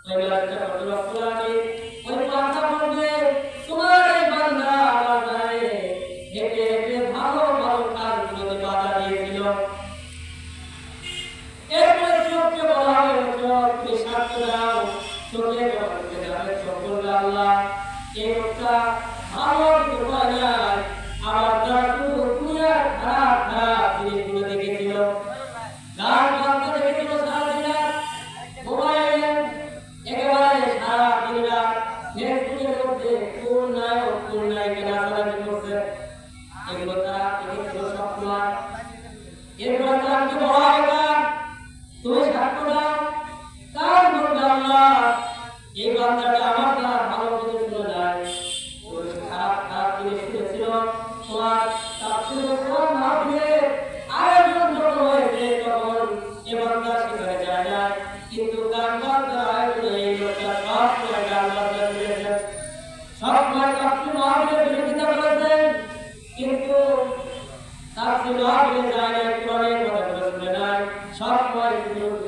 ওই বেলাটা কত রকম লাগে ওই পাঁচটা বলবে তোমার এই বান্দা আমার গায়ে হেঁটে হেঁটে ভালো ভালো কাজগুলোতে বাধা দিয়েছিল। এরপরে চোখকে বলা হয় চোখ তুমি সাক্ষ্য দাও, চোখে বলতে যাবে চোখ বলবে আল্লাহ এই লোকটা ভালো কিছু করে নাই, আমার দ্বারা শুধু দুনিয়ার খারাপ খারাপ জিনিসগুলো দেখেছিল, গান বাজনা দেখেছিল সারাদিন রাত, মোবাইল একেবারে সারাদিন রাত ফেসবুকের মধ্যে কোন নায়ক কোন নায়িকা নাচানাচি করছে এগুলো তারা দেখেছিল সবসময়। এরপর তাকে বলা হবে তুমি সাক্ষ্য দাও, কার বলবে আল্লাহ এই বান্দাটা আমার দ্বারা ভালো কিছু শুনে যায়, ওই খারাপ খারাপ জিনিস শুনেছিল। তোমার তাফসীরে কোরআন মাহফিলে আয়োজন যখন হয়েছে তখন এ বান্দা সেখানে যায় না, কিন্তু গান বাজনা আয়োজনে এই লোকটা সব সময় গান বাজনা শুনেছে, সব সময় তাফসীর মাহফিলে বিরোধিতা করেছেন, কিন্তু তাফসীর মাহফিলে যায় না, কোরআনের কথা শুনে নাই, সব সময়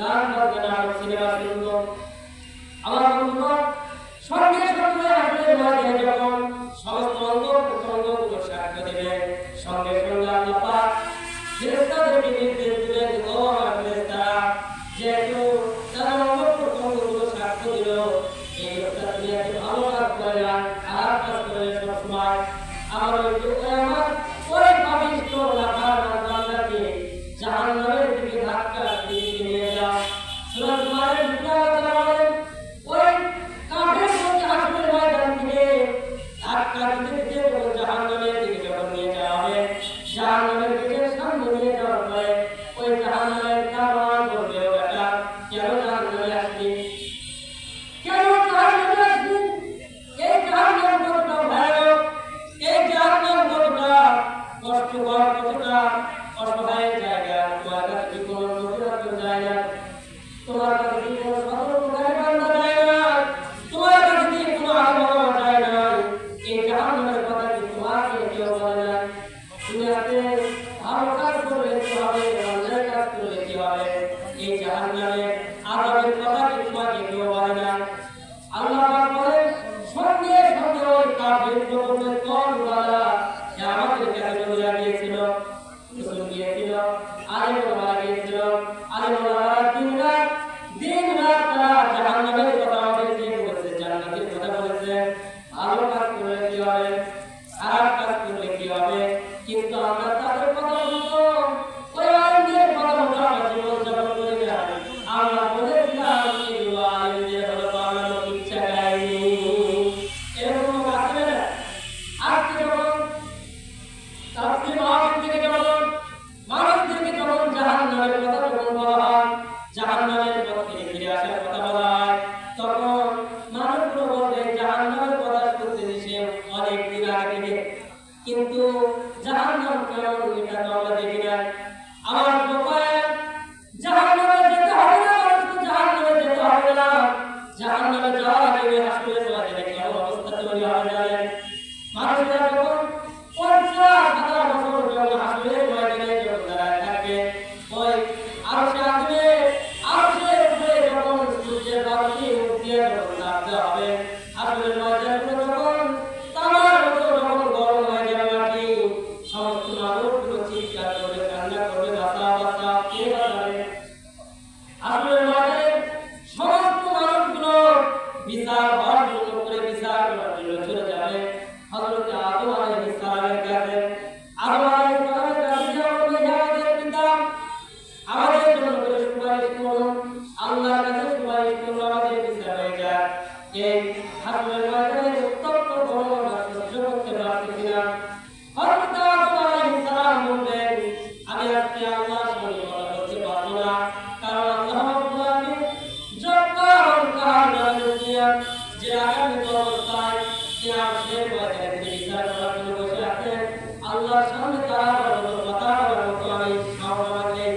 গান বাজনা আর সিনেমা শুনতো। আমার বন্ধুরা সঙ্গে সঙ্গে আসলে ময়দানে যখন সমস্ত অঙ্গ প্রত্যঙ্গগুলো সাক্ষ্য দেবে, সঙ্গে সঙ্গে আল্লাহ পাক ফেরেশতাদেরকে নির্দেশ দিলেন, ও আমার ফেরেশতারা, যেহেতু তারা অঙ্গ প্রত্যঙ্গগুলো সাক্ষ্য দিল, এই লোকটা দুনিয়াতে ভালো কাজ করে না, খারাপ কাজ করে সবসময়, আমার ওই পাপিষ্ঠ নাফরমান বান্দাকে জাহান্নামের দিকে ধাক্কা দিয়ে নিয়ে যাও। সূরা জুমারের 2 আয়াতে বলেন ওই কাফের মধ্যে আসলে ময়দান থেকে ধাক্কা দিতে দিতে জাহান্নামের দিকে যখন নিয়ে যাওয়া হবে, জাহান্নামের দিকে সামনে নিয়ে যাওয়ার পরে ওই জাহান্নামের কারণ বলবে বেটা কেন জাহান্নামে আসলি, কেন জাহান্নামে আসলি, এই জাহান্নাম কতটা ভয়ানক, এই জাহান্নাম কতটা কষ্টকর, কতটা অসহায় জায়গা, তোমার কাছে কি কোনো নসিহত যায় না, তোমার কাছে কি কোনো সতর্ককারী বান্দা যায় না, তোমার কাছে কি কোনো আবহাওয়া যায় না, এই জাহান্নামের কথা কি তোমাকে কেউ বলে না, দুনিয়াতে ভালো কাজ করলে কি হবে, অন্যায় কাজ করলে কি হবে, এই জাহান্নামের আযাবের কথা কি তোমাকে কেউ বলে না। আল্লাহ পাক বলেন সঙ্গে সঙ্গে ওই কাফির লোকদের কলবালা যে আমাদের কাছে বলে গিয়েছিল, রসুল গিয়েছিল, আলেম ওলামা গিয়েছিল, আলেম ওলামারা দিন রাত তারা জাহান্নামের কথা আমাদেরকে বলেছে, জান্নাতের কথা বলেছে, ভালো কাজ করলে কি হবে, খারাপ কাজ করলে কি হবে, কিন্তু আমরা তাদের কথা বলতো, ওই আলেমদের কথা বলতো আমরা জীবনযাপন করি না। আমরা বলেছিলাম এগুলো আলেমদের হলো বানানো ইচ্ছা কাহিনী, এরকম আছে না। আজকে যখন তাফসীর মাহফিল থেকে যখন মানুষদেরকে যখন জাহান্নামের কথা যখন বলা হয়, জাহান্নামের পথ থেকে ফিরে আসার কথা বলা হয়, তখন মানুষগুলো বলবে জাহান্নামের কথা শুনতে সে অনেক দিন আগে থেকে, কিন্তু জাহান্নাম কেমন এটা তো আমরা দেখি না। আমার ব্যাপারে জাহান্নামে যেতে হবে না, মানুষকে জাহান্নামে যেতে হবে না, জাহান্নামে যাওয়ার আগে হাসপাতালে যাওয়া যায় কেমন অবস্থা তৈরি হবে জানেন, মানুষেরা যখন 50,000 বছর যখন হাসপাতালের ময়দানে যখন দাঁড়ায় থাকবে, ওই আরশে আসবে, আরশের উপরে যখন সূর্যের বাতি দিয়ে যখন নামতে হবে, হাসপাতালের ময়দানগুলো যখন তামার মতো যখন গরম হয়ে যাবে মাটি, সমস্ত মানুষগুলো চিৎকার করবে, কান্না করবে, বাঁচাও বাঁচাও, কে বাঁচাবে, হাসপাতালের ময়দানে সমস্ত মানুষগুলো বিচার হওয়ার জন্য করে বিচার করার জন্য চলে যাবে হযরত আদম আলাইহিস সালামের কাছে। আদম আলাইহিস সালামের কাছে যাওয়া বলে আমাদের পিতা আমাদের জন্য করে সুপারিশ করুন, আল্লাহর কাছে সুপারিশ করুন, আমাদের বিচার হয়ে যায়। এই হাসপাতালের ময়দানে উত্তপ্ত গরম সহ্য করতে পারতেছি না, হযরত আদম আলাইহিস সালাম বললেন আমি আজকে আল্লাহর সঙ্গে কথা বলতে পারবো না, কারণ আল্লাহ রাব্বুল আলামিন জব্বার কাহার যে আগামী অবস্থায় কিয়ামতের ময়দানে তিনি বিচার করার জন্য বসে আছেন, আল্লাহর সামনে তারা কথা বলার মতো আমি সামর্থ্য নেই।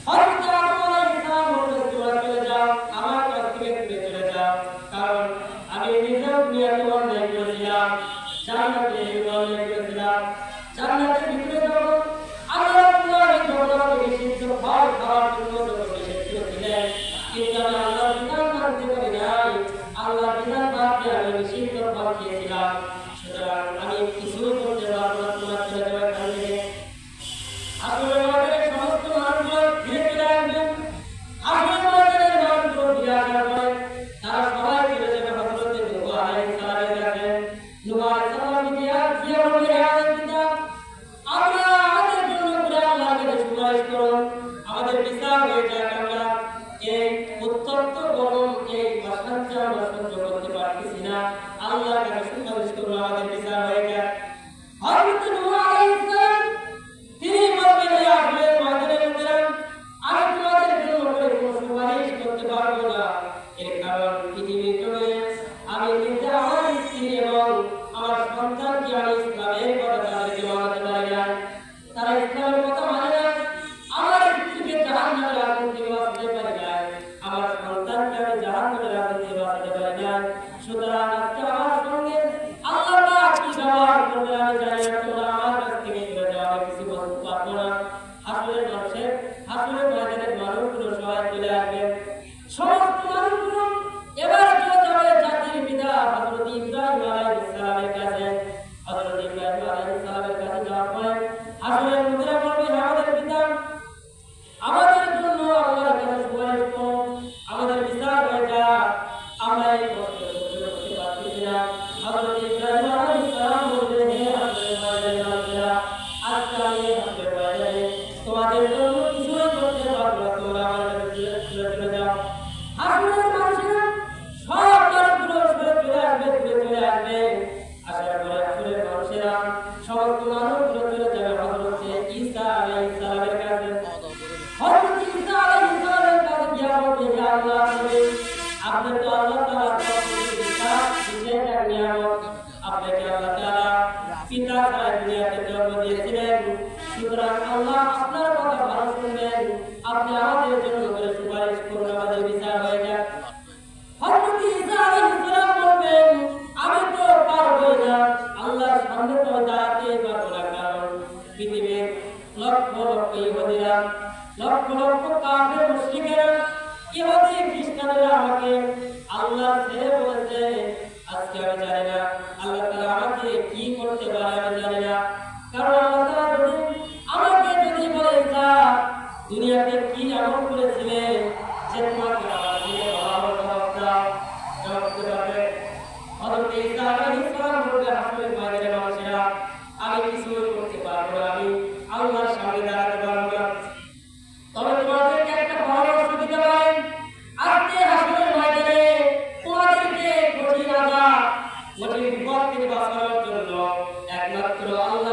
হযরত আদম আলাইহিস সালাম বললেন তোমরা চলে যাও, আমার কাছ থেকে দূরে চলে যাও, কারণ আমি নিজেও দুনিয়াতে অন্যায় করেছিলাম, জান্নাতে অন্যায় করেছিলাম, জান্নাতের ভিতরে যখন আল্লাহ রাব্বুল আলামিন যখন আমাকে সিদ্ধ ফল খাওয়ার জন্য যখন নিষেধ করেছিলেন, কিন্তু আমি আল্লাহর বিধান মানতে পারি আল্লাহ বিধান বাদ দিয়ে আমি নিষিদ্ধ ফল খেয়েছিলাম, সুতরাং আমি কিছুই করতে পারবো না তোমার চলে যাওয়ার কারণে। আসলে আমাদের সমস্ত মানুষগুলো ফিরে চলে আসবেন। আসলে আমাদের মানুষগুলো ফিরে আসার পরে তারা সবাই চলে যাবে হযরত নূহ আলাইহিস সালামের কাছে। নূহ আলাইহিস সালাম গিয়ে বলবে, হে আল্লাহর কিতাব, আমরা আমাদের জন্য করে আল্লাহর কাছে সুপারিশ করুন, আমাদের বিচার হয়ে যাক। আমরা এই উত্তপ্ত গরম এই অশান্তি আমরা সহ্য করতে পারতেছি না, আল্লাহর কাছে সুপারিশ করুন, আমাদের বিচার হয়ে যাক। হযরত নূহ আলাইহিস সালাম তিনি বলবেন, হে আহলে ময়দানের লোকেরা, আমি তোমাদের জন্য করে কোনো সুপারিশ করতে পারবো না। এর কারণ পৃথিবীতে আমি নিজে আমার স্ত্রী এবং আমার সন্তানকে আমি ইসলামের কথা তাদেরকে মানাতে পারি না, তারা ইসলামের কথা মানে না। আমার স্ত্রীকে জাহান্নামের আগুন থেকে বাঁচাতে পারি না, আমার সন্তানকে আমি জাহান্নামের আগুন থেকে বাঁচাতে পারি না। সুতরাং আজকে আমার সঙ্গে আল্লাহ পাক কি ব্যবহার করবে আমি জানি না, তোমরা আমার কাছ থেকে চলে যাও, আমি কিছু বলতে পারবো না। হাসরের ময়দানের মানুষগুলো সবাই চলে আসবে। সমস্ত মানুষগুলো এবার চলে যাবে জাতির পিতা হযরত ইব্রাহিম আলাইহিস সালামের কাছে। হযরত ইব্রাহিম আলাইহিস সালামের কাছে যাওয়ার পরে হাসরের লোকেরা বলবে, আমাদের পিতা, আমাদের জন্য আল্লাহর কাছে সুপারিশ করুন, আমাদের বিচার হয়ে যাক, আমরা এই কষ্ট সহ্য করতে পারতেছি না। হযরত ইব্রাহিম আলাইহিস সালাম বললেন, হে হাসরের ময়দানের মানুষেরা, আজকে আমি হাসরের ময়দানে তোমাদের জন্য কিছুই করতে পারবো না, তোমরা আমার কাছে চলে যাও। হাসরের মানুষেরা সব মানুষগুলো চলে আসবে, চলে আসবে। আসার পরে হাসরের মানুষেরা সমস্ত মানুষগুলো চলে যাবে হযরত ঈসা আলাইহিস সালামের কাছে। হযরত ঈসা আলাইহিস সালামের কাছে গিয়ে বলবে, হে আল্লাহর নবী, আপনি তো আল্লাহ তাআলার পক্ষ থেকে বিশেষ এক নিয়ামত, আপনাকে আল্লাহ তাআলা পিতা ছাড়া দুনিয়াতে জন্ম দিয়েছিলেন। সুতরাং আল্লাহ আপনার কথা ভালো শুনবেন, আপনি আমাদের জন্য করে সুপারিশ করুন, আমাদের বিচার হয়ে যাক। হযরত ঈসা আলাইহিস সালাম বলবেন, আমি তো পারবো না, আল্লাহর সামনে তো দাঁড়াতে পারবো না, কারণ পৃথিবীর লক্ষ লক্ষ ইহুদিরা, লক্ষ লক্ষ কাফের মুশরিকেরা, ইহুদি খ্রিস্টানেরা আমাকে আল্লাহ ছেড়ে বলেছে। আজকে আমি জানি না আল্লাহ তাআলা আমাকে কি করতে পারে, আমি জানি না। কারণ আল্লাহ তাআলা আমাকে যদি বলে, দুনিয়াতে কি আমল করেছিলে যে তোমাকে আমার দিয়ে ভালো জবাব দাও, জবাব দিতে পারবে। হযরত ঈসা আলাইহিস সালাম বলবে, হাসরের ময়দানের মানুষেরা, আমি কিছুই করতে পারবো না, আমি আল্লাহর সামনে দাঁড়াতে পারবো না। তবে তোমাদেরকে একটা পরামর্শ দিতে পারি, আজকে হাসরের ময়দানে তোমাদেরকে কঠিন আযাব, কঠিন বিপদ থেকে বাঁচানোর জন্য একমাত্র আল্লাহ